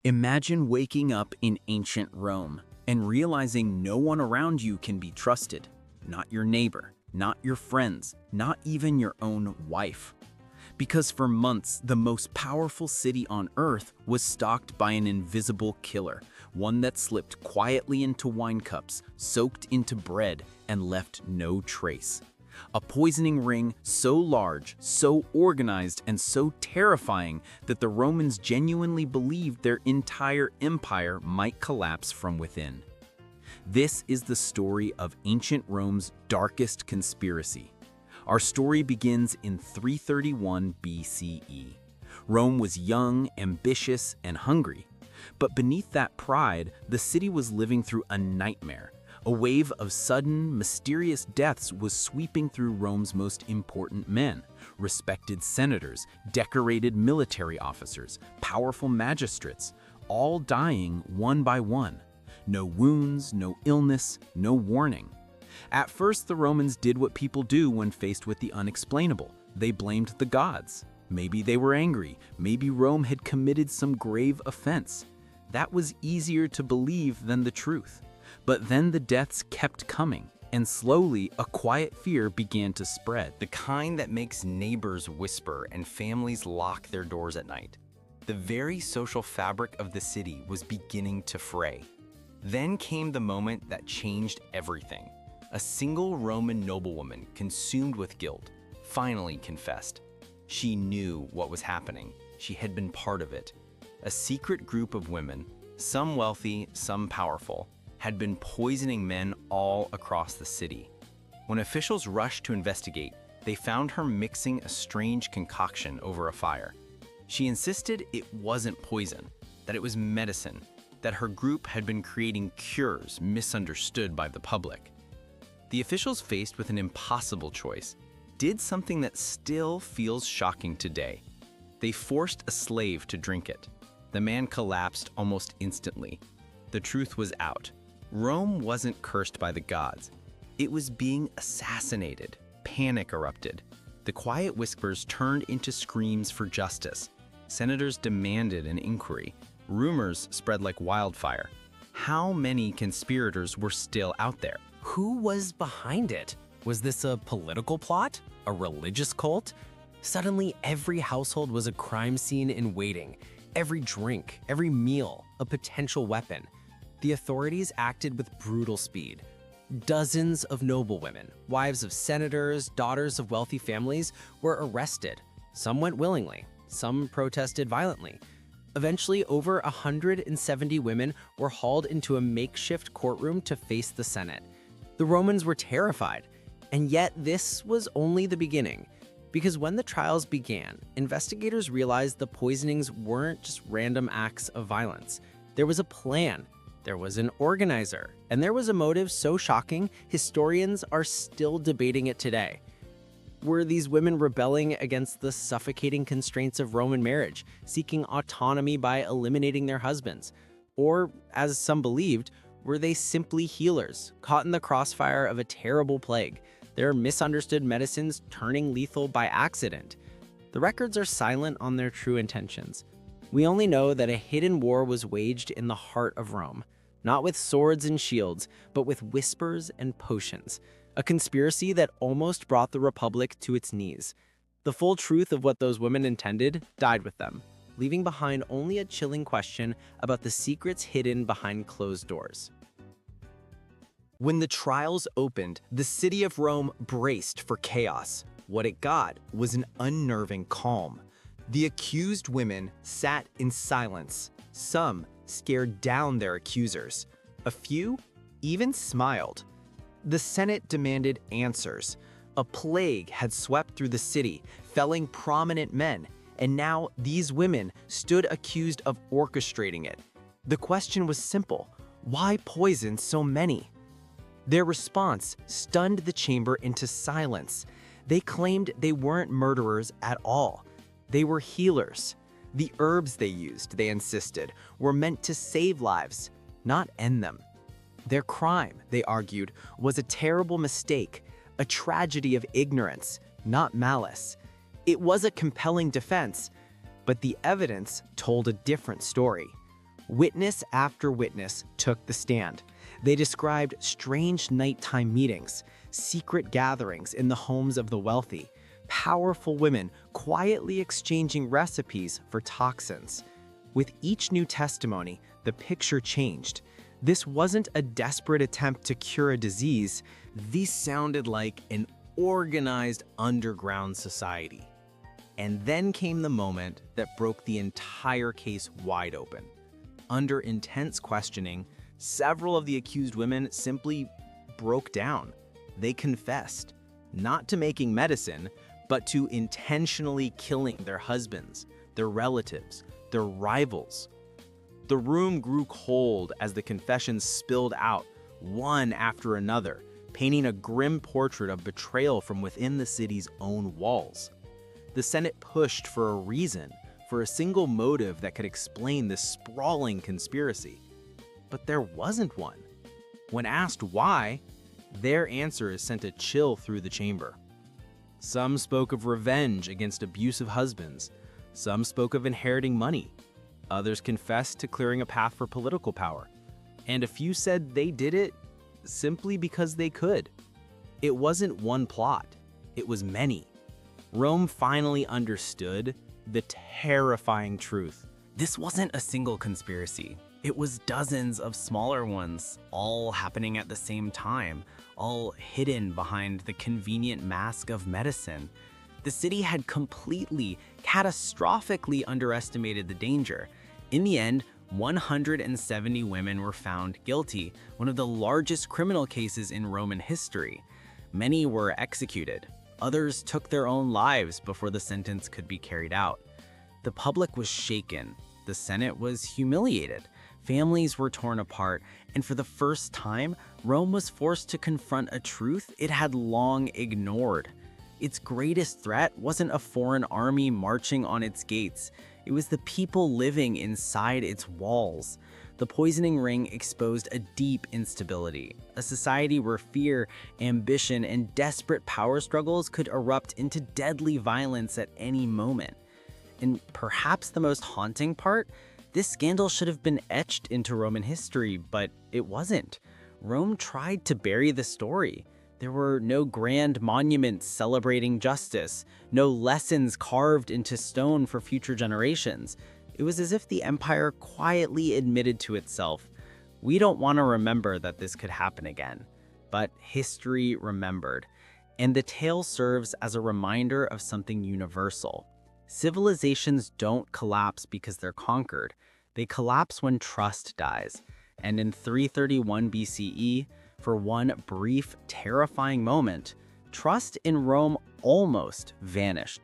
Imagine waking up in ancient Rome and realizing no one around you can be trusted. Not your neighbor, not your friends, not even your own wife. Because for months, the most powerful city on earth was stalked by an invisible killer, one that slipped quietly into wine cups, soaked into bread, and left no trace. A poisoning ring so large, so organized, and so terrifying that the Romans genuinely believed their entire empire might collapse from within. This is the story of ancient Rome's darkest conspiracy. Our story begins in 331 BCE. Rome was young, ambitious, and hungry. But beneath that pride, the city was living through a nightmare. A wave of sudden, mysterious deaths was sweeping through Rome's most important men, respected senators, decorated military officers, powerful magistrates, all dying one by one. No wounds, no illness, no warning. At first, the Romans did what people do when faced with the unexplainable. They blamed the gods. Maybe they were angry. Maybe Rome had committed some grave offense. That was easier to believe than the truth. But then the deaths kept coming, and slowly a quiet fear began to spread. The kind that makes neighbors whisper and families lock their doors at night. The very social fabric of the city was beginning to fray. Then came the moment that changed everything. A single Roman noblewoman, consumed with guilt, finally confessed. She knew what was happening. She had been part of it. A secret group of women, some wealthy, some powerful, had been poisoning men all across the city. When officials rushed to investigate, they found her mixing a strange concoction over a fire. She insisted it wasn't poison, that it was medicine, that her group had been creating cures misunderstood by the public. The officials, faced with an impossible choice, did something that still feels shocking today. They forced a slave to drink it. The man collapsed almost instantly. The truth was out. Rome wasn't cursed by the gods. It was being assassinated. Panic erupted. The quiet whispers turned into screams for justice. Senators demanded an inquiry. Rumors spread like wildfire. How many conspirators were still out there? Who was behind it? Was this a political plot? A religious cult? Suddenly, every household was a crime scene in waiting. Every drink, every meal, a potential weapon. The authorities acted with brutal speed. Dozens of noblewomen, wives of senators, daughters of wealthy families, were arrested. Some went willingly, some protested violently. Eventually, over 170 women were hauled into a makeshift courtroom to face the Senate. The Romans were terrified, and yet this was only the beginning. Because when the trials began, investigators realized the poisonings weren't just random acts of violence. There was a plan. There was an organizer, and there was a motive so shocking, historians are still debating it today. Were these women rebelling against the suffocating constraints of Roman marriage, seeking autonomy by eliminating their husbands? Or, as some believed, were they simply healers, caught in the crossfire of a terrible plague, their misunderstood medicines turning lethal by accident? The records are silent on their true intentions. We only know that a hidden war was waged in the heart of Rome. Not with swords and shields, but with whispers and potions. A conspiracy that almost brought the Republic to its knees. The full truth of what those women intended died with them, leaving behind only a chilling question about the secrets hidden behind closed doors. When the trials opened, the city of Rome braced for chaos. What it got was an unnerving calm. The accused women sat in silence. Some scared down their accusers. A few even smiled. The Senate demanded answers. A plague had swept through the city, felling prominent men, and now these women stood accused of orchestrating it. The question was simple: why poison so many? Their response stunned the chamber into silence. They claimed they weren't murderers at all. They were healers. The herbs they used, they insisted, were meant to save lives, not end them. Their crime, they argued, was a terrible mistake, a tragedy of ignorance, not malice. It was a compelling defense, but the evidence told a different story. Witness after witness took the stand. They described strange nighttime meetings, secret gatherings in the homes of the wealthy, powerful women quietly exchanging recipes for toxins. With each new testimony, the picture changed. This wasn't a desperate attempt to cure a disease. These sounded like an organized underground society. And then came the moment that broke the entire case wide open. Under intense questioning, several of the accused women simply broke down. They confessed, not to making medicine, but to intentionally killing their husbands, their relatives, their rivals. The room grew cold as the confessions spilled out, one after another, painting a grim portrait of betrayal from within the city's own walls. The Senate pushed for a reason, for a single motive that could explain this sprawling conspiracy. But there wasn't one. When asked why, their answers sent a chill through the chamber. Some spoke of revenge against abusive husbands. Some spoke of inheriting money. Others confessed to clearing a path for political power. And a few said they did it simply because they could. It wasn't one plot. It was many. Rome finally understood the terrifying truth. This wasn't a single conspiracy. It was dozens of smaller ones, all happening at the same time, all hidden behind the convenient mask of medicine. The city had completely, catastrophically underestimated the danger. In the end, 170 women were found guilty, one of the largest criminal cases in Roman history. Many were executed. Others took their own lives before the sentence could be carried out. The public was shaken. The Senate was humiliated. Families were torn apart, and for the first time, Rome was forced to confront a truth it had long ignored. Its greatest threat wasn't a foreign army marching on its gates. It was the people living inside its walls. The poisoning ring exposed a deep instability, a society where fear, ambition, and desperate power struggles could erupt into deadly violence at any moment. And perhaps the most haunting part, this scandal should have been etched into Roman history, but it wasn't. Rome tried to bury the story. There were no grand monuments celebrating justice, no lessons carved into stone for future generations. It was as if the empire quietly admitted to itself, we don't want to remember that this could happen again. But history remembered, and the tale serves as a reminder of something universal. Civilizations don't collapse because they're conquered. They collapse when trust dies. And in 331 BCE, for one brief, terrifying moment, trust in Rome almost vanished.